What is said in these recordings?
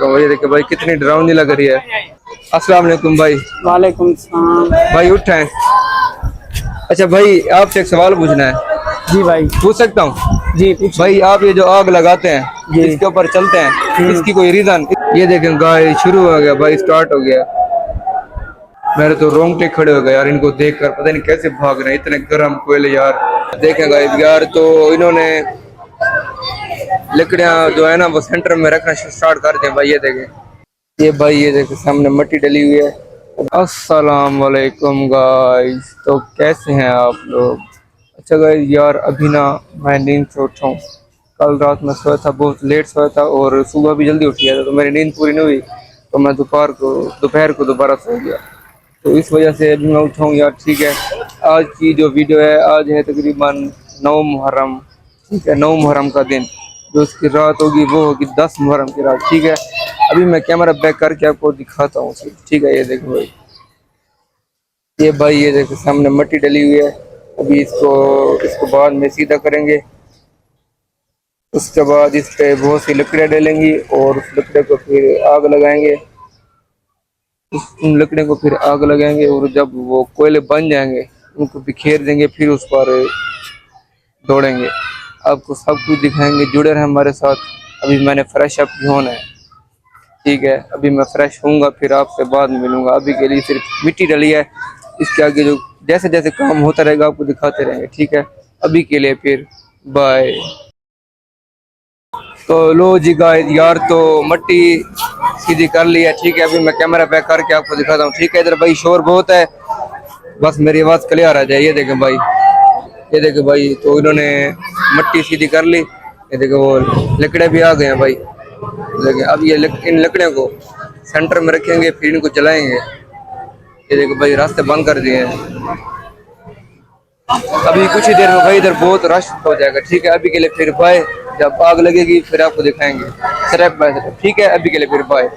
तो ये देखिए भाई कितनी डरावनी लग रही है। अस्सलाम वालेकुम भाई। वालेकुम सलाम। भाई उठे। अच्छा भाई आपसे एक सवाल पूछना है। जी भाई। पूछ सकता हूँ? जी पूछ भाई आप ये जो आग लगाते हैं जी इसके ऊपर चलते हैं, इसकी कोई रीजन? ये देखें गाय शुरू हो गया भाई, स्टार्ट हो गया। मेरे तो रोंगटे खड़े हो गए यार इनको देखकर, पता नहीं कैसे भाग रहे हैं इतने गर्म कोयले यार। देखें गाय यार, तो इन्होंने लकड़ियां जो है ना वो सेंटर में रखना स्टार्ट कर दिया भाई। ये देखें, ये भाई ये देखें सामने मिट्टी डली हुई है। अस्सलाम वालेकुम गाइस, तो कैसे हैं आप लोग? अच्छा गाइस यार, अभी ना मैं नींद से उठा हूँ। कल रात में सोया था, बहुत लेट सोया था और सुबह भी जल्दी उठ गया था, तो मेरी नींद पूरी नहीं हुई, तो मैं दोपहर को दोबारा सो गया। तो इस वजह से अभी मैं उठा हूँ यार। ठीक है, आज की जो वीडियो है, आज है तकरीबन 9 मुहर्रम। ठीक है, 9 मुहर्रम का दिन, जो उसकी रात होगी वो होगी 10 मुहर्रम की रात। ठीक है, अभी मैं कैमरा बैक करके आपको दिखाता हूँ। ठीक है, ये देखो भाई, ये देखो सामने मिट्टी डली हुई है। अभी इसको बाद में सीधा करेंगे। उसके बाद इस पे बहुत सी लकड़ियाँ डलेंगी और उस लकड़े को फिर आग लगाएंगे। उन लकड़ियों को फिर आग लगाएंगे और जब वो कोयले बन जाएंगे उनको बिखेर देंगे, फिर उस पर दौड़ेंगे। आपको सब कुछ दिखाएंगे, जुड़े रहे हमारे साथ। अभी मैंने फ्रेश अप भी होना है। ठीक है, अभी मैं फ्रेश होऊंगा फिर आपसे बाद में मिलूंगा। अभी के लिए सिर्फ मिट्टी डली है, इसके आगे जो जैसे जैसे काम होता रहेगा आपको दिखाते रहेंगे। ठीक है, अभी के लिए फिर बाय। तो लो जी गाइस यार, तो मट्टी सीधी कर ली है। ठीक है, अभी मैं कैमरा बैक करके आपको दिखाता हूँ। ठीक है, इधर भाई शोर बहुत है, बस मेरी आवाज़ क्लियर आ जाए। ये देखें भाई, ये देखें भाई, तो इन्होंने मट्टी सीधी कर ली। ये देखें वो लकड़े भी आ गए हैं भाई। देखें अब ये इन लकड़ियों को सेंटर में रखेंगे, फिर इनको जलाएंगे। ये देखो भाई रास्ते बंद कर दिए हैं। अभी कुछ ही देर में भाई इधर बहुत रश हो जाएगा। ठीक है, अभी के लिए फिर बाय। जब आग लगेगी फिर आपको दिखाएंगे स्टेप बाय स्टेप। ठीक है, अभी के लिए फिर बाय।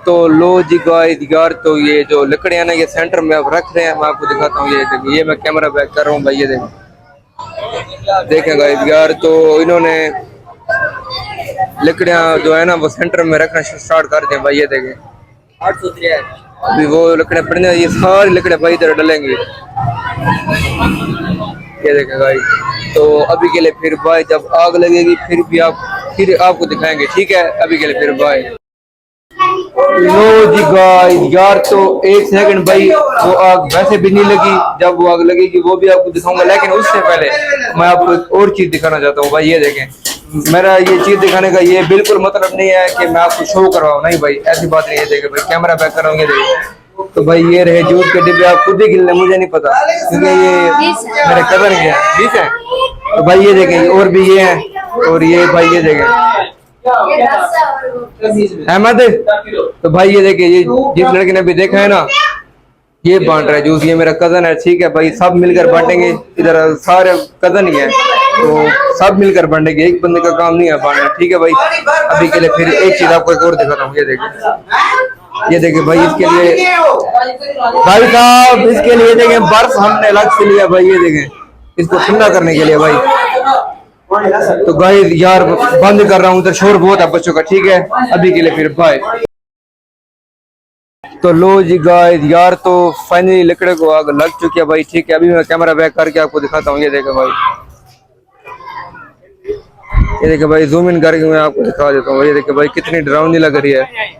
तो लो जी गाइस यार, तो ये जो लकड़ियां ना ये सेंटर में अब रख रहे हैं, मैं आपको दिखाता हूँ। ये देखिए, ये मैं कैमरा बैक कर रहा हूँ भाई। ये देखें गाइस यार, तो इन्होंने लकड़ियां जो है ना वो सेंटर में रखना स्टार्ट कर दिया भाई। ये देखें, अभी वो लकड़ियां पड़ने, ये सारी लकड़ियां भाई इधर डलेंगी। ये देखें गाइस, तो अभी के लिए फिर बाय। जब आग लगेगी फिर आपको दिखाएंगे। ठीक है, अभी के लिए फिर बाय। लो जी गाइस यार, तो एक सेकंड भाई, वो आग वैसे भी नहीं लगी, जब वो आग लगेगी वो भी आपको दिखाऊंगा, लेकिन उससे पहले मैं आपको एक और चीज दिखाना चाहता हूँ भाई। ये देखें, मेरा ये चीज दिखाने का ये बिल्कुल मतलब नहीं है कि मैं आपको शो करवाऊँ, नहीं भाई, ऐसी बात नहीं है। देखें भाई, कैमरा बैक कर रहा हूँ। ये देखें, तो भाई ये रहे जूस के डिब्बे, आप खुद ही गिन लें, मुझे नहीं पता, क्योंकि ये मेरे कजन के हैं। ठीक है, तो भाई ये देखें, और भी ये हैं, और ये भाई ये देखें अहमद। तो भाई ये देखिए, ये जिस लड़के ने अभी देखा है ना, ये बांट रहा है जूस, ये मेरा कजन है। ठीक है भाई, सब मिलकर बांटेंगे, इधर सारे कजन ही है, तो सब मिलकर बांटेंगे, एक बंदे का काम नहीं है बांटना। ठीक है भाई, अभी के लिए फिर एक चीज आपको एक और दिखाता हूँ। ये देखिए भाई, इसके लिए भाई साहब, इसके लिए देखें बर्फ हमने अलग से लिया भाई। ये देखें, इसको ठंडा करने के लिए भाई। तो गाइस यार बंद कर रहा हूँ, उधर शोर बहुत है बच्चों का। ठीक है, अभी के लिए फिर बाय। तो लो जी गाइस यार, तो फाइनली लकड़े को आग लग चुकी है भाई। ठीक है, अभी मैं कैमरा बैक करके आपको दिखाता हूँ। ये देखें भाई, ये देखें भाई, जूम इन करके मैं आपको दिखा देता हूँ। ये देखें भाई कितनी डरावनी लग रही है।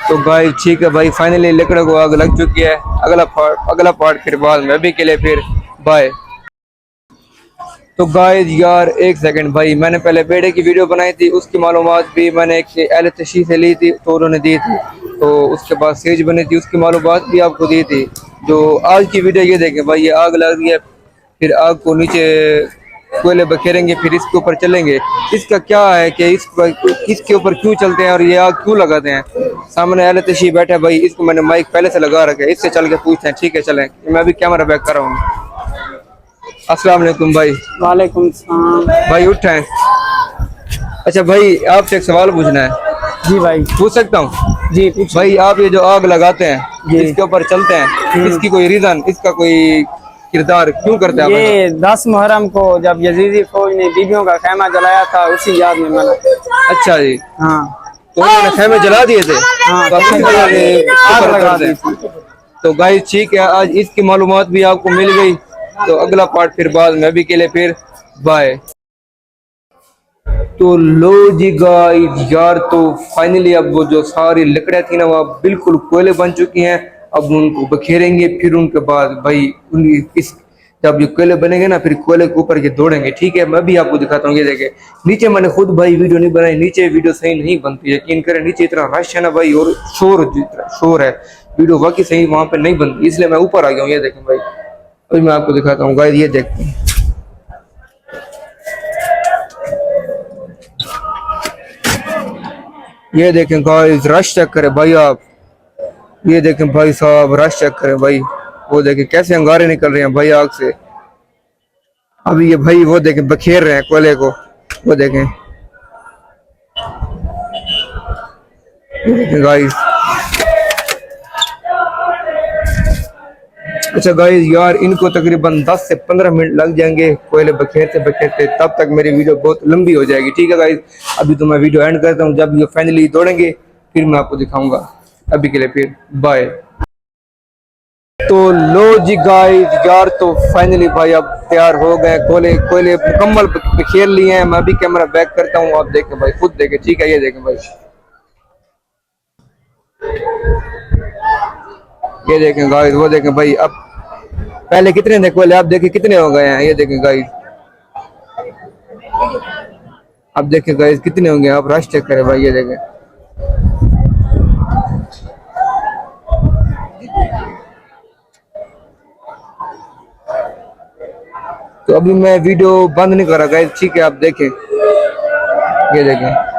तो भाई ठीक है भाई, फाइनली लकड़ों को आग लग चुकी है। अगला पार्ट फिर बाद में, अभी के लिए फिर बाय। तो गाइस यार एक सेकंड भाई, मैंने पहले बेड़े की वीडियो बनाई थी, उसकी मालूमात भी मैंने एक अहले तशरीह से ली थी, तो उन्होंने दी थी। तो उसके बाद सेज बनी थी, उसकी मालूमात भी आपको दी थी। जो आज की वीडियो ये देखें भाई, ये आग लग रही है, फिर आग को नीचे कोयले बखेरेंगे, फिर इसके ऊपर चलेंगे। इसका क्या है कि इसके ऊपर क्यों चलते हैं और ये आग क्यों लगाते हैं? सामने अहले तशरीह बैठा है भाई, इसको मैंने माइक पहले से लगा रखा है, इससे चल के पूछते हैं। ठीक है, चलें, मैं अभी कैमरा बैक कर रहा हूँ। अस्सलाम वालेकुम भाई। वालेकुम सलाम। भाई उठे। अच्छा भाई आपसे एक सवाल पूछना है। जी भाई। पूछ सकता हूँ? जी पूछ। भाई आप ये जो आग लगाते हैं, इसके ऊपर चलते हैं, इसकी कोई रीजन, इसका कोई किरदार क्यों करते हैं आप ऐसा? ये 10 मुहर्रम को जब यजीदी फौज ने बीबियों का खेमा जलाया था, उसी याद में मना। अच्छा जी, हाँ तो उन्होंने खेमे जला दिए थे। हाँ, तो अपनी वजह से आग शुक्र लगा करते दी हैं। थी। तो गाइस ठीक है, आज इसकी मालूमात भी आपको मिल गई। तो अगला पार्ट फिर बाद में, अभी के लिए फिर बाय। तो लो जी गाइस यार, तो फाइनली अब वो जो सारी लकड़ियां थी ना, वो बिल्कुल कोयले बन चुकी हैं। अब उनको बखेरेंगे, फिर उनके बाद भाई इस जब ये कोयले बनेंगे ना, फिर कोयले के ऊपर ये दौड़ेंगे। ठीक है, मैं भी आपको दिखाता हूँ। ये देखे नीचे, मैंने खुद भाई वीडियो नहीं बनाई, नीचे वीडियो सही नहीं बनती, यकीन करें। नीचे इतना रश है ना भाई, और शोर है, वीडियो वाकई सही वहां पे नहीं बनती, इसलिए मैं ऊपर आ गया हूँ। ये देखें भाई, अभी मैं आपको दिखाता हूँ गाइस, ये देखते हैं। ये देखें गाइस, रश चेक करें भाई आप। ये देखें भाई साहब, रश चेक करें भाई। वो देखें कैसे अंगारे निकल रहे हैं भाई आग से। अभी ये भाई वो देखें बखेर रहे हैं कोयले को। वो देखें, ये देखें गाइस। अच्छा गाइस यार, इनको तकरीबन 10 से 15 मिनट लग जाएंगे कोयले बखेरते बखेरते, तब तक मेरी वीडियो बहुत लंबी हो जाएगी। ठीक है गाइस, अभी तो मैं वीडियो एंड करता हूँ। जब ये फाइनली दौड़ेंगे फिर मैं आपको दिखाऊंगा। अभी के लिए फिर बाय। तो लो जी गाइस यार, तो फाइनली भाई अब तैयार हो गए, कोयले कोयले मुकम्मल बिखेर लिए हैं। मैं भी कैमरा बैक करता हूँ, आप देखें भाई, खुद देखें। ठीक है, ये देखें भाई, ये देखें गाइस। वो देखें भाई, अब पहले कितने थे कोयले, आप देखें कितने हो गए हैं। ये देखें गाइस, अब देखें गाइस कितने होंगे, आप रश चेक करें भाई। ये देखें, तो अभी मैं वीडियो बंद नहीं कर रहा गाइस। ठीक है, आप देखें, ये देखें।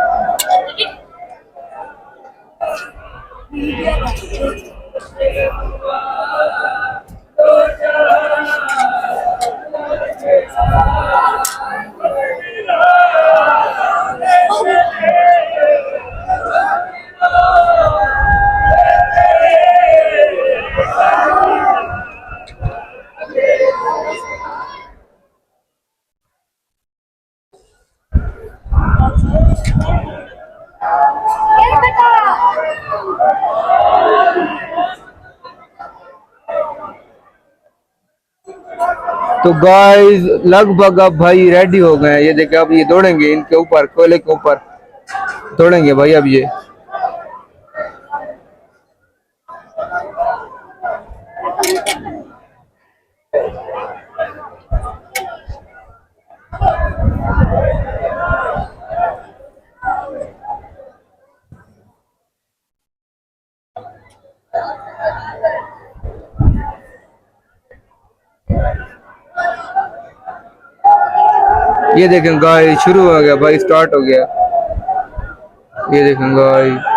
तो गाइस लगभग अब भाई रेडी हो गए हैं। ये देखें, अब ये दौड़ेंगे इनके ऊपर, कोयले के ऊपर दौड़ेंगे भाई अब ये। ये देखें गाइस, शुरू हो गया भाई, स्टार्ट हो गया। ये देखें गाइस,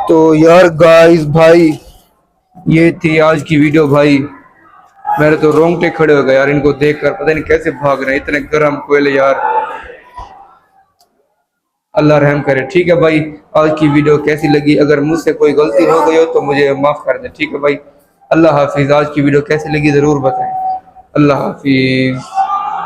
तो यार गाइस भाई, ये थी आज की वीडियो भाई। मेरे तो रोंगटे खड़े हो गए यार इनको देखकर, पता नहीं कैसे भाग रहे हैं, इतने गर्म कोयले यार। अल्लाह रहम करे। ठीक है भाई, आज की वीडियो कैसी लगी? अगर मुझसे कोई गलती हो गई हो तो मुझे माफ़ कर दें। ठीक है भाई, अल्लाह हाफिज़। आज की वीडियो कैसी लगी ज़रूर बताएं। अल्लाह हाफिज़।